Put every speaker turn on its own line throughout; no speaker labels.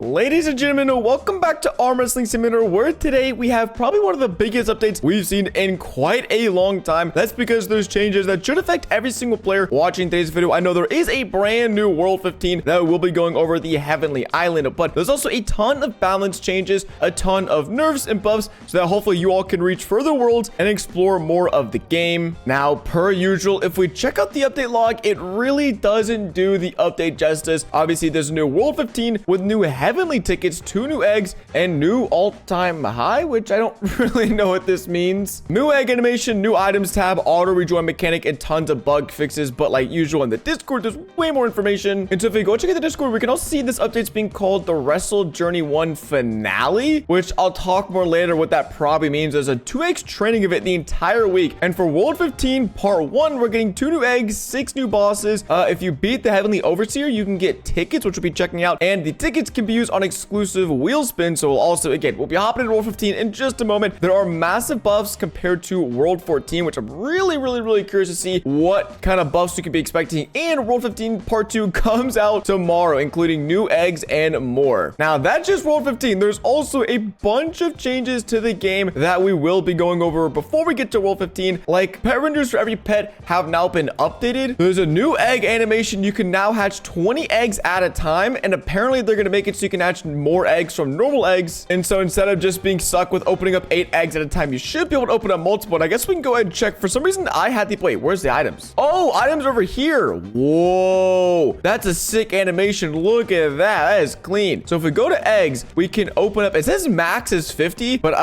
Ladies and gentlemen, welcome back to Arm Wrestling Simulator, where today we have probably one of the biggest updates we've seen in quite a long time. That's because there's changes that should affect every single player watching today's video. I know there is a brand new World 15 that will be going over the Heavenly Island, but there's also a ton of balance changes, a ton of nerfs and buffs, so that hopefully you all can reach further worlds and explore more of the game. Now, per usual, if we check out the update log, it really doesn't do the update justice. Obviously, there's a new World 15 with new Heavenly tickets, 2 new eggs, and new all-time high, which I don't really know what this means. New egg animation, new items tab, auto rejoin mechanic, and tons of bug fixes. But like usual in the Discord, there's way more information. And so if we go check out the Discord, we can also see this update's being called the Wrestle Journey 1 Finale, which I'll talk more later what that probably means. There's a 2x training event the entire week. And for World 15 Part 1, we're getting 2 new eggs, 6 new bosses. If you beat the Heavenly Overseer, you can get tickets, which we'll be checking out. And the tickets can be used on exclusive wheel spin. So we'll also, again, we'll be hopping into World 15 in just a moment. There are massive buffs compared to World 14, which I'm really curious to see what kind of buffs we could be expecting. And World 15 Part 2 comes out tomorrow, including new eggs and more. Now, that's just World 15. There's also a bunch of changes to the game that we will be going over before we get to World 15. Like, pet renders for every pet have now been updated. There's a new egg animation. You can now hatch 20 eggs at a time, and apparently they're going to make it so you can hatch more eggs from normal eggs. And so instead of just being stuck with opening up 8 eggs at a time, you should be able to open up multiple. And I guess we can go ahead and check. For some reason, I had the... Wait, where's the items? Oh, items over here. Whoa. That's a sick animation. Look at that. That is clean. So if we go to eggs, we can open up... It says max is 50, but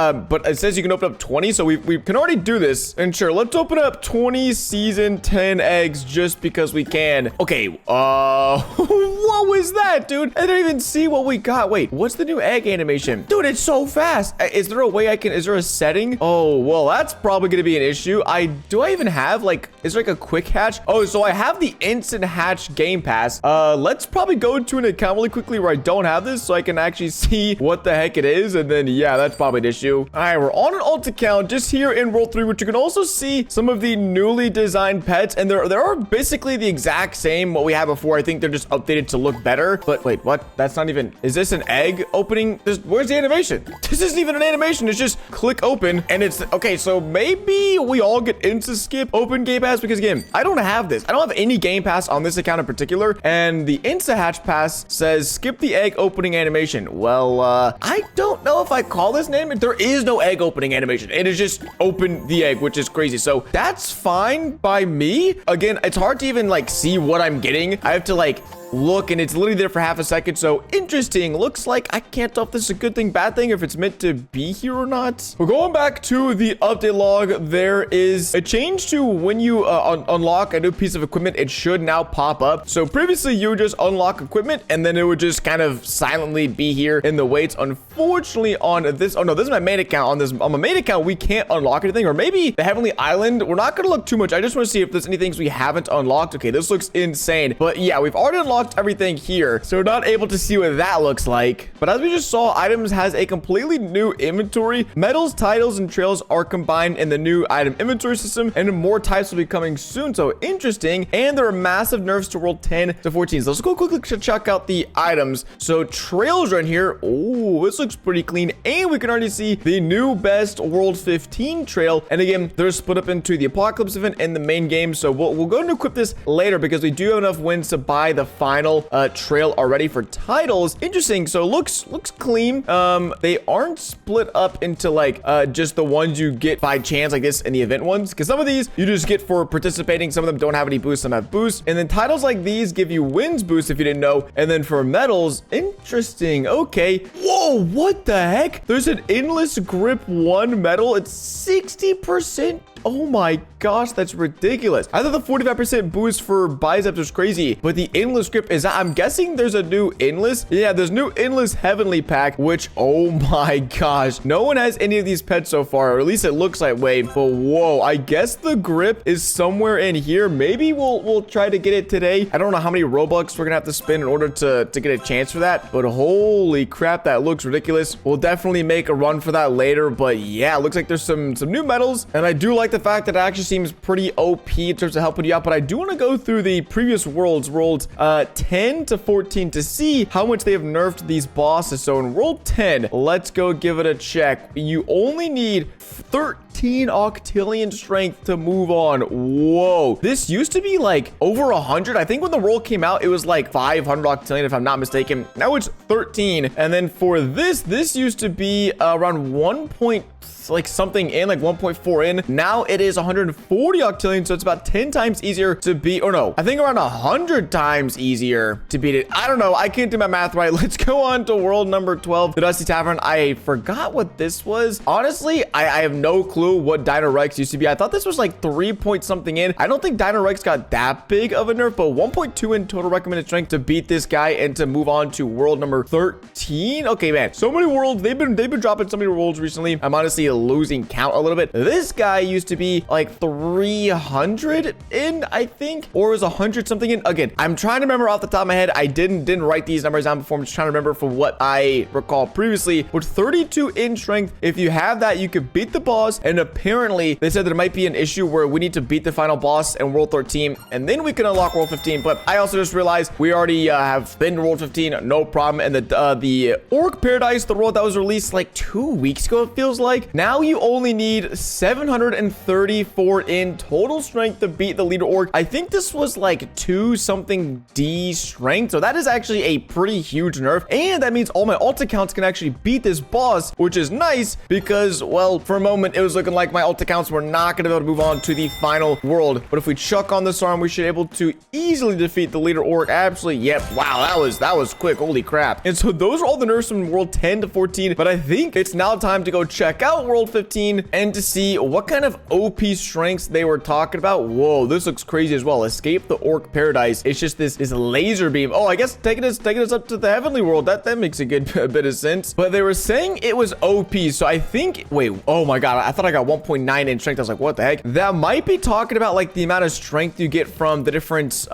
it says you can open up 20. So we can already do this. And sure, let's open up 20 season 10 eggs just because we can. Okay. What was that, dude? I didn't even see what we got. Wait, what's the new egg animation? Dude, it's so fast. Is there a way I can... Is there a setting? Oh, well, that's probably going to be an issue. Do I even have, like... Is there like a quick hatch? Oh, so I have the instant hatch game pass. Let's probably go to an account really quickly where I don't have this so I can actually see what the heck it is. And then, yeah, that's probably an issue. All right, we're on an alt account just here in World 3, which you can also see some of the newly designed pets. And there are basically the exact same what we had before. I think they're just updated to look better. But wait, what? That's not even... Is this an egg opening? Where's the animation? This isn't even an animation. It's just click open and it's... Okay, so maybe we all get insta skip open game pass because, again, I don't have this. I don't have any game pass on this account in particular. And the insta hatch pass says skip the egg opening animation. Well, I don't know if I call this name. There is no egg opening animation. It is just open the egg, which is crazy. So that's fine by me. Again, it's hard to even like see what I'm getting. I have to like look, and it's literally there for half a second. So interesting. Looks like I can't tell if this is a good thing, bad thing, if it's meant to be here or not. We're going back to the update log. There is a change to when you unlock a new piece of equipment, it should now pop up. So previously you would just unlock equipment and then it would just kind of silently be here in the weights. Unfortunately on this, oh no, this is my main account. On my main account, we can't unlock anything, or maybe the Heavenly Island. We're not going to look too much. I just want to see if there's any things we haven't unlocked. Okay, this looks insane, but yeah, we've already unlocked everything here, so we're not able to see what that looks like. But as we just saw, items has a completely new inventory. Medals, titles, and trails are combined in the new item inventory system, and more types will be coming soon. So interesting. And there are massive nerfs to World 10 to 14. So let's go quickly to check out the items. So trails right here. Oh, this looks pretty clean, and we can already see the new best World 15 trail. And again, they're split up into the Apocalypse event and the main game. So we'll go and equip this later because we do have enough wins to buy the final trail already for titles. Interesting. So looks clean. They aren't split up into like just the ones you get by chance like this in the event ones, because some of these you just get for participating. Some of them don't have any boosts, some have boosts. And then titles like these give you wins boost if you didn't know. And then for medals, interesting. Okay. Whoa, what the heck? There's an endless grip 1 medal. It's 60%. Oh my gosh, that's ridiculous. I thought the 45% boost for biceps was crazy, but the endless grip is... I'm guessing there's a new endless. Yeah, there's new endless heavenly pack, which, oh my gosh, no one has any of these pets so far, or at least it looks that way. But whoa, I guess the grip is somewhere in here. Maybe we'll try to get it today. I don't know how many Robux we're gonna have to spend in order to get a chance for that, but holy crap, that looks ridiculous. We'll definitely make a run for that later. But yeah, it looks like there's some new medals, and I do like the fact that I actually see seems pretty OP in terms of helping you out, but I do want to go through the previous worlds 10 to 14 to see how much they have nerfed these bosses. So in world 10, let's go give it a check. You only need 13 octillion strength to move on. Whoa, this used to be like over 100. I think when the world came out, it was like 500 octillion if I'm not mistaken. Now it's 13. And then for this used to be around 1 point like something in, like 1.4 in. Now it is 140 octillion, so it's about 10 times easier to beat, or no, I think around 100 times easier to beat it. I don't know, I can't do my math right. Let's go on to world number 12, the Dusty Tavern. I forgot what this was. Honestly, I have no clue what Dino Rex used to be. I thought this was like 3 point something in. I don't think Dino Rex got that big of a nerf, but 1.2 in total recommended strength to beat this guy and to move on to world number 13. Okay, man, so many worlds. They've been dropping so many worlds recently. I'm honestly losing count a little bit. This guy used to be like 300 in, I think, or was 100 something in. Again, I'm trying to remember off the top of my head. I didn't write these numbers down before. I'm just trying to remember from what I recall previously. With 32 in strength, if you have that, you could beat the boss. And apparently they said there might be an issue where we need to beat the final boss in world 13 and then we can unlock world 15. But I also just realized we already have been to world 15, no problem. And the Orc Paradise, the world that was released like 2 weeks ago, it feels like. Now you only need 734 in total strength to beat the leader orc. I think this was like 2 something D strength, so that is actually a pretty huge nerf, and that means all my alt accounts can actually beat this boss, which is nice because, well, for a moment it was looking like my alt accounts were not going to be able to move on to the final world. But if we chuck on this arm, we should be able to easily defeat the leader orc. Absolutely, yep. Wow, that was quick. Holy crap. And so those are all the nerfs from world 10 to 14, but I think it's now time to go check out world 15 and to see what kind of OP strengths they were talking about. Whoa, this looks crazy as well. Escape the Orc Paradise. It's just this laser beam. Oh, I guess taking us up to the heavenly world. That makes a good bit of sense. But they were saying it was OP, so I think, wait, oh my god, I thought I got 1.9 in strength. I was like, what the heck? That might be talking about like the amount of strength you get from the different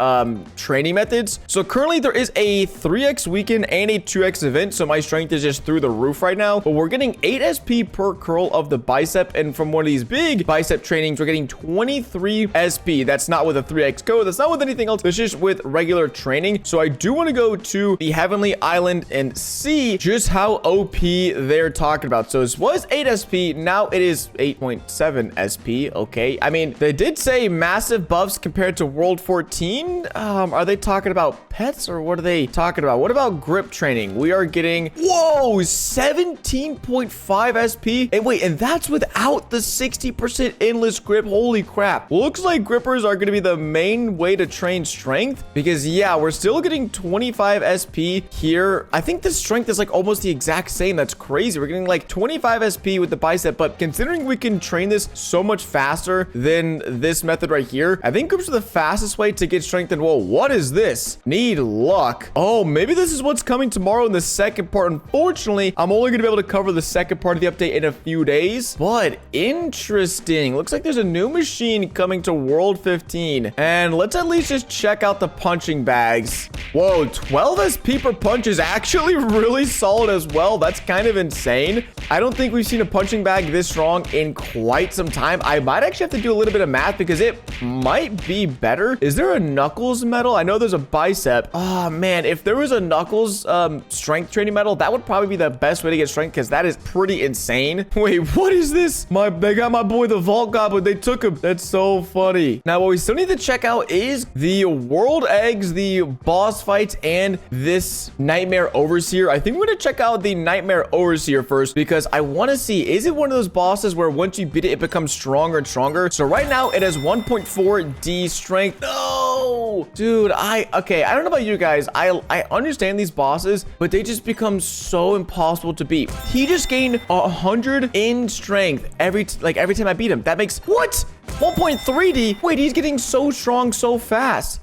training methods. So currently there is a 3x weekend and a 2x event, so my strength is just through the roof right now. But we're getting 8 SP per curl of the bicep, and from one of these big bicep trainings we're getting 23 SP. That's not with a 3x code, that's not with anything else, it's just with regular training. So I do want to go to the heavenly island and see just how OP they're talking about. So this was 8 SP, now it is 8.7 SP. Okay, I mean, they did say massive buffs compared to world 14. Are they talking about pets or what are they talking about? What about grip training? We are getting, whoa, 17.5 SP. And wait, and that's without the 60% endless grip. Holy crap. Looks like grippers are going to be the main way to train strength, because yeah, we're still getting 25 SP here. I think the strength is like almost the exact same. That's crazy. We're getting like 25 SP with the bicep, but considering we can train this so much faster than this method right here, I think grips are the fastest way to get strength. And whoa, what is this? Need luck. Oh, maybe this is what's coming tomorrow in the second part. Unfortunately, I'm only going to be able to cover the second part of the update in a few days, but interesting. Looks like there's a new machine coming to world 15, and let's at least just check out the punching bags. Whoa, 12 SP per punch is actually really solid as well. That's kind of insane. I don't think we've seen a punching bag this strong in quite some time. I might actually have to do a little bit of math because it might be better. Is there a knuckles medal? I know there's a bicep. Oh man, if there was a knuckles strength training medal, that would probably be the best way to get strength, because that is pretty insane. Wait, what is this? They got my boy the Vault Goblin. They took him. That's so funny. Now what we still need to check out is the world eggs, the boss fights, and this nightmare overseer. I think we're gonna check out the nightmare overseer first, because I want to see, is it one of those bosses where once you beat it, it becomes stronger and stronger? So right now it has 1.4 D strength. No, dude, okay, I don't know about you guys. I understand these bosses, but they just become so impossible to beat. He just gained 100 in strength every time I beat him. That makes what? 1.3D? Wait, he's getting so strong so fast.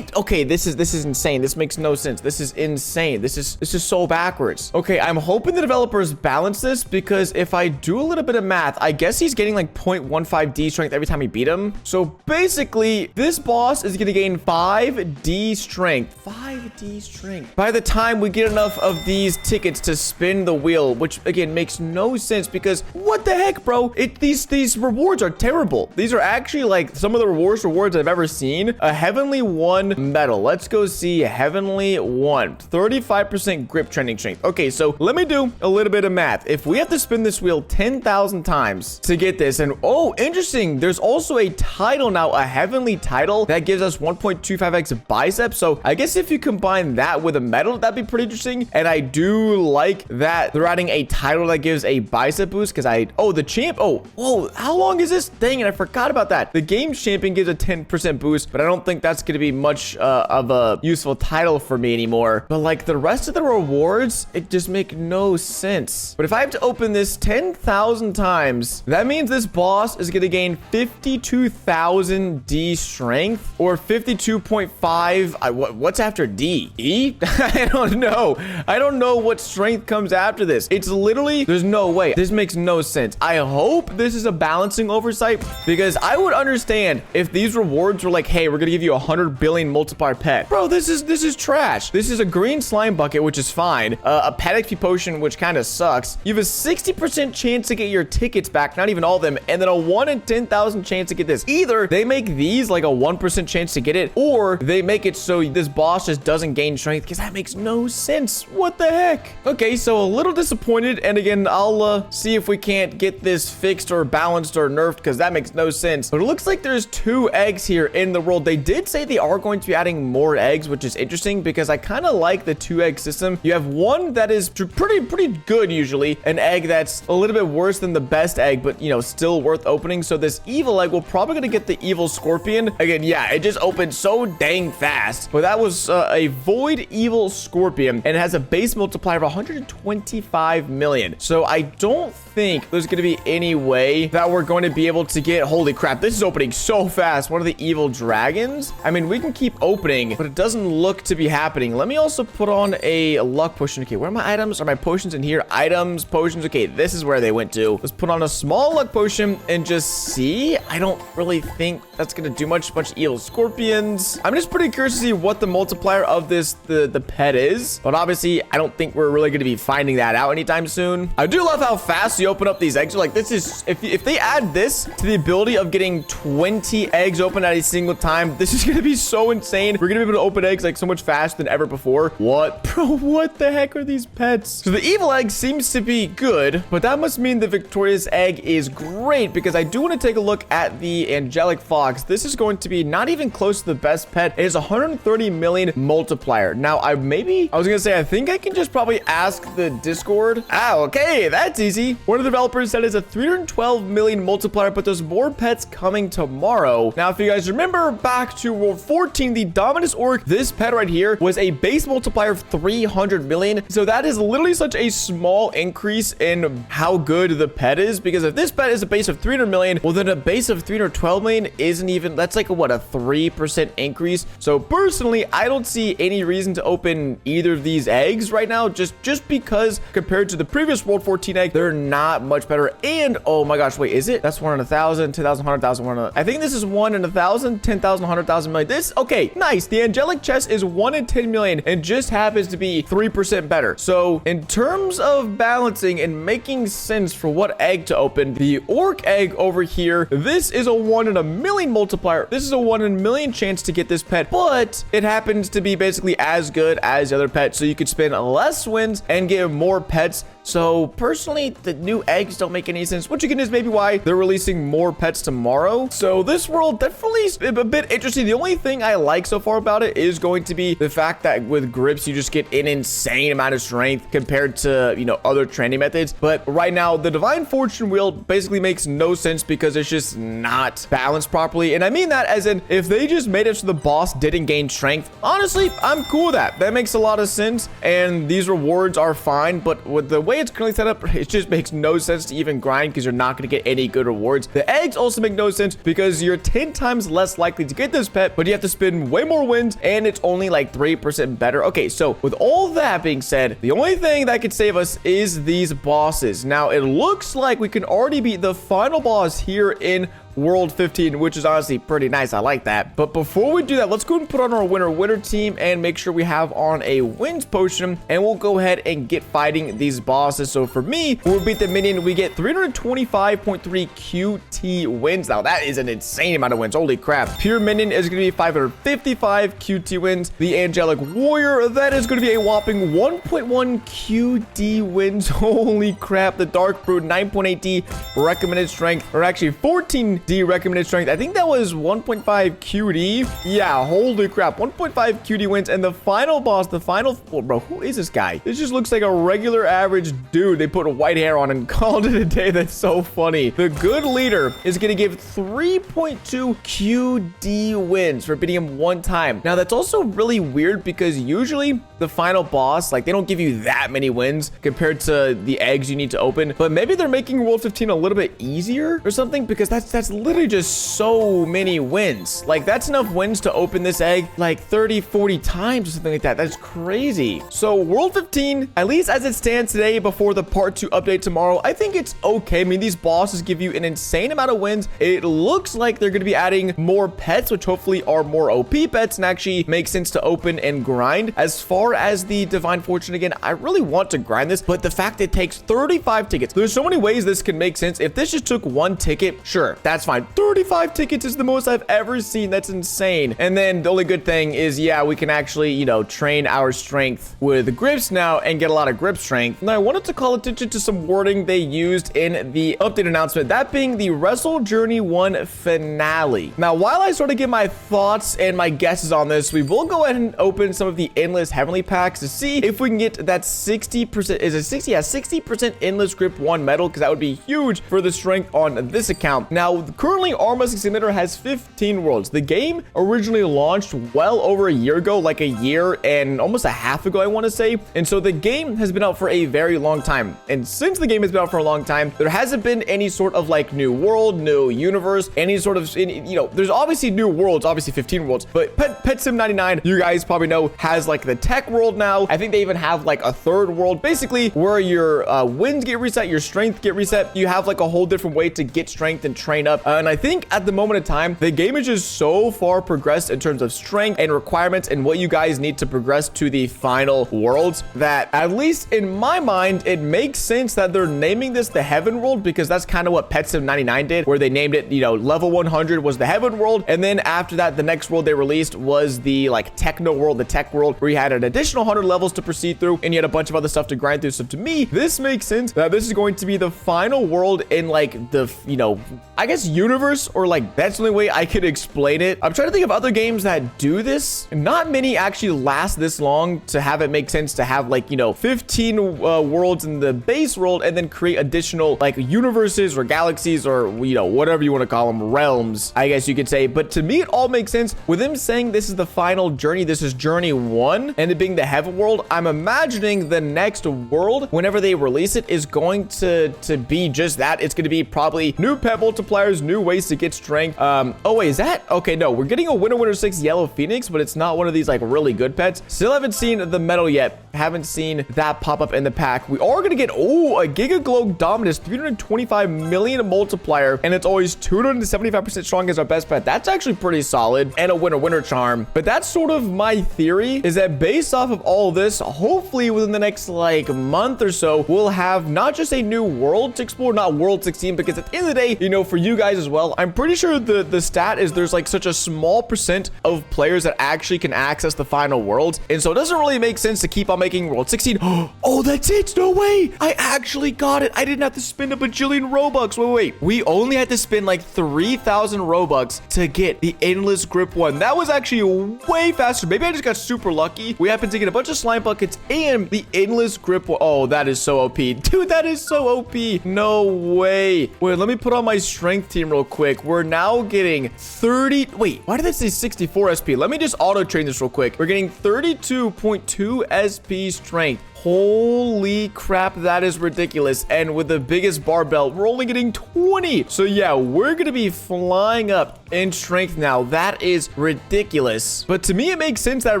Okay, this is insane. This makes no sense. This is insane. This is so backwards. Okay, I'm hoping the developers balance this, because if I do a little bit of math, I guess he's getting like 0.15D strength every time we beat him. So basically, this boss is gonna gain 5D strength. 5D strength. By the time we get enough of these tickets to spin the wheel, which again makes no sense, because what the heck, bro? These rewards are terrible. These are actually like some of the worst rewards I've ever seen. A Heavenly 1 medal. Let's go see Heavenly 1. 35% grip training strength. Okay, so let me do a little bit of math. If we have to spin this wheel 10,000 times to get this, and oh, interesting. There's also a title now, a Heavenly title that gives us 1.25x biceps. So I guess if you combine that with a medal, that'd be pretty interesting. And I do like that they're adding a title that gives a bicep boost because the champ. Oh, whoa, how long is this thing? And I forgot about that. The game's champion gives a 10% boost, but I don't think that's going to be much of a useful title for me anymore. But like the rest of the rewards, it just make no sense. But if I have to open this 10,000 times, that means this boss is going to gain 52,000 D strength or 52.5. What's after D? E? I don't know. I don't know what strength comes after this. It's literally, there's no way. This makes no sense. I hope this is a balancing oversight because I would understand if these rewards were like, hey, we're going to give you 100 billion multiplier pet. Bro, this is trash. This is a green slime bucket, which is fine. A pet XP potion, which kind of sucks. You have a 60% chance to get your tickets back, not even all of them, and then a 1 in 10,000 chance to get this. Either they make these like a 1% chance to get it, or they make it so this boss just doesn't gain strength because that makes no sense. What the heck? Okay, so a little disappointed, and again, I'll see if we can't get this fixed or balanced or nerfed because that makes no sense. But it looks like there's 2 eggs here in the world. They did say they are going to be adding more eggs, which is interesting because I kind of like the 2 egg system. You have one that is pretty good usually, an egg that's a little bit worse than the best egg, but you know, still worth opening. So this evil egg, we're probably gonna get the evil scorpion. Again, yeah, it just opened so dang fast. But that was a void evil scorpion, and it has a base multiplier of 125 million. So I don't think there's gonna be any way that we're going to be able to get, holy crap, this is opening so fast. One of the evil dragons. I mean, we can keep opening, but it doesn't look to be happening. Let me also put on a luck potion. Okay, where are my items? Are my potions in here? Items, potions. Okay, this is where they went to. Let's put on a small luck potion and just see. I don't really think that's gonna do much. Bunch of evil scorpions. I'm just pretty curious to see what the multiplier of this the pet is, but obviously I don't think we're really gonna be finding that out anytime soon. I do love how fast you open up these eggs. Like, this is, if they add this to the ability of getting 20 eggs open at a single time, this is gonna be so insane. We're gonna be able to open eggs like so much faster than ever before. What? Bro, what the heck are these pets? So the evil egg seems to be good, but that must mean the victorious egg is great because I do want to take a look at the angelic fox. This is going to be not even close to the best pet. It is 130 million multiplier. Now, I was gonna say, I think I can just probably ask the Discord. Okay, that's easy. One of the developers said it's a 312 million multiplier, but there's more pets coming tomorrow. Now, if you guys remember back to World 14, the Dominus Orc, this pet right here was a base multiplier of 300 million. So that is literally such a small increase in how good the pet is, because if this pet is a base of 300 million, well, then a base of 312 million isn't even, that's like a 3% increase. So personally, I don't see any reason to open either of these eggs right now, just because compared to the previous World 14 egg, they're not much better. And oh my gosh, wait, is it? That's 1 in 1,000, 2,000, 100,000, 1 in, I think this is 1 in 1,000, 10,000, 100,000 million. This, okay, nice. The angelic chest is 1 in 10 million and just happens to be 3% better. So in terms of balancing and making sense for what egg to open, the orc egg over here, this is a 1 in a million multiplier. This is a 1 in a million chance to get this pet, but it happens to be basically as good as the other pet. So you could spend less wins and get more pets. So personally, the new eggs don't make any sense, which again is maybe why they're releasing more pets tomorrow. So this world definitely is a bit interesting. The only thing I like so far about it is going to be the fact that with grips, you just get an insane amount of strength compared to, you know, other training methods. But right now, the divine fortune wheel basically makes no sense because it's just not balanced properly. And I mean that as in, if they just made it so the boss didn't gain strength, honestly, I'm cool with that. That makes a lot of sense. And these rewards are fine, but with the way it's currently set up, it just makes no sense to even grind because you're not going to get any good rewards. The eggs also make no sense because you're 10 times less likely to get this pet, but you have to spend way more wins and it's only like 3% better. Okay, so with all that being said, the only thing that could save us is these bosses. Now, it looks like we can already beat the final boss here in World 15, which is honestly pretty nice. I like that. But before we do that, let's go and put on our winner team and make sure we have on a wins potion, and we'll go ahead and get fighting these bosses. So for me, when we beat the minion, we get 325.3 QT wins. Now that is an insane amount of wins. Holy crap. Pure minion is going to be 555 QT wins. The angelic warrior, that is going to be a whopping 1.1 QD wins. Holy crap. The dark brute, 9.8D recommended strength, or actually 14D recommended strength. I think that was 1.5 QD. Yeah, holy crap. 1.5 QD wins. And the final boss, bro, who is this guy? This just looks like a regular average dude. They put white hair on and called it a day. That's so funny. The good leader is going to give 3.2 QD wins for beating him one time. Now that's also really weird because usually the final boss, like, they don't give you that many wins compared to the eggs you need to open, but maybe they're making World 15 a little bit easier or something, because that's literally just so many wins. Like, that's enough wins to open this egg like 30-40 times or something like that. That's crazy. So World 15, at least as it stands today before the part 2 update tomorrow, I think it's okay. I mean, these bosses give you an insane amount of wins. It looks like they're going to be adding more pets, which hopefully are more OP pets and actually make sense to open and grind. As far as the divine fortune, again, I really want to grind this, but the fact it takes 35 tickets, there's so many ways this can make sense. If this just took one ticket, sure, that's fine. 35 tickets is the most I've ever seen. That's insane. And then the only good thing is, yeah, we can actually, you know, train our strength with grips now and get a lot of grip strength. Now I wanted to call attention to some wording they used in the update announcement, that being the Wrestle Journey 1 finale. Now, while I sort of give my thoughts and my guesses on this, we will go ahead and open some of the endless heavenly packs to see if we can get that 60%, is it 60? Yeah, 60% endless grip 1 medal, because that would be huge for the strength on this account. Now, currently Arm Wrestling Simulator has 15 worlds. The game originally launched well over a year ago, like a year and almost a half ago, I want to say. And so the game has been out for a very long time. And since the game has been out for a long time, there hasn't been any sort of like new world, new universe, any sort of, you know, there's obviously new worlds, obviously 15 worlds, but Pet Sim 99, you guys probably know, has like the tech world now. I think they even have like a third world, basically where your wins get reset, your strength get reset. You have like a whole different way to get strength and train up. And I think at the moment of time, the game is just so far progressed in terms of strength and requirements and what you guys need to progress to the final worlds, that at least in my mind, it makes sense that they're naming this the Heaven World, because that's kind of what Pet Sim 99 did, where they named it, you know, level 100 was the Heaven World. And then after that, the next world they released was the like Techno World, the Tech World, where you had an additional 100 levels to proceed through and you had a bunch of other stuff to grind through. So to me, this makes sense that this is going to be the final world in like the, you know, I guess universe, or like that's the only way I could explain it. I'm trying to think of other games that do this. Not many actually last this long to have it make sense to have like, you know, 15 worlds in the base world and then create additional like universes or galaxies or, you know, whatever you want to call them, realms, I guess you could say. But to me, it all makes sense with them saying this is the final journey. This is journey 1 and it being the Heaven World. I'm imagining the next world, whenever they release it, is going to be just that. It's going to be probably new pet multipliers, new ways to get strength. Oh wait, is that okay? No, we're getting a Winter 6 Yellow Phoenix, but it's not one of these like really good pets. Still haven't seen the medal yet. Haven't seen that pop up in the pack. We are gonna get a Giga Glow Dominus 325 million multiplier, and it's always 275% strong as our best pet. That's actually pretty solid. And a Winter Charm. But that's sort of my theory, is that based off of all of this, hopefully within the next like month or so, we'll have not just a new world to explore, not World 16, because at the end of the day, you know, for you guys as well, I'm pretty sure the stat is there's like such a small percent of players that actually can access the final worlds. And so it doesn't really make sense to keep on making World 16. Oh, that's it. No way. I actually got it. I didn't have to spend a bajillion Robux. Wait. We only had to spend like 3,000 Robux to get the Endless Grip 1. That was actually way faster. Maybe I just got super lucky. We happened to get a bunch of slime buckets and the Endless Grip 1. Oh, that is so OP. Dude, that is so OP. No way. Wait, let me put on my strength team real quick. We're now getting 30. Wait, why did that say 64 SP? Let me just auto train this real quick. We're getting 32.2 SP strength. Holy crap, that is ridiculous. And with the biggest barbell, we're only getting 20. So yeah, we're gonna be flying up in strength now. That is ridiculous. But to me, it makes sense that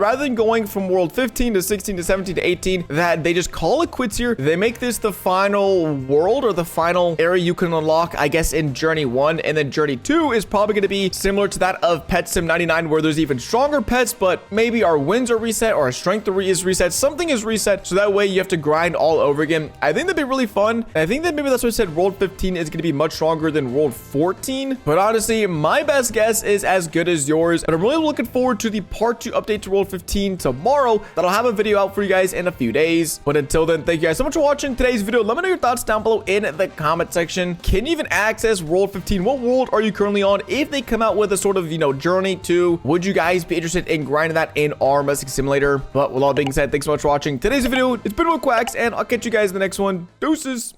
rather than going from world 15 to 16 to 17 to 18, that they just call it quits here. They make this the final world or the final area you can unlock, I guess, in Journey 1. And then Journey 2 is probably going to be similar to that of Pet Sim 99, where there's even stronger pets, but maybe our wins are reset or our strength is reset. Something is reset, so that way you have to grind all over again. I think that'd be really fun. And I think that maybe that's what I said World 15 is going to be much stronger than World 14. But honestly, my best guess is as good as yours. And I'm really looking forward to the part 2 update to World 15 tomorrow. That'll have a video out for you guys in a few days. But until then, thank you guys so much for watching today's video. Let me know your thoughts down below in the comment section. Can you even access World 15? What world are you currently on? If they come out with a sort of, Journey 2, would you guys be interested in grinding that in Arm Simulator? But with all being said, thanks so much for watching today's video. It's been Quacks, and I'll catch you guys in the next one. Deuces.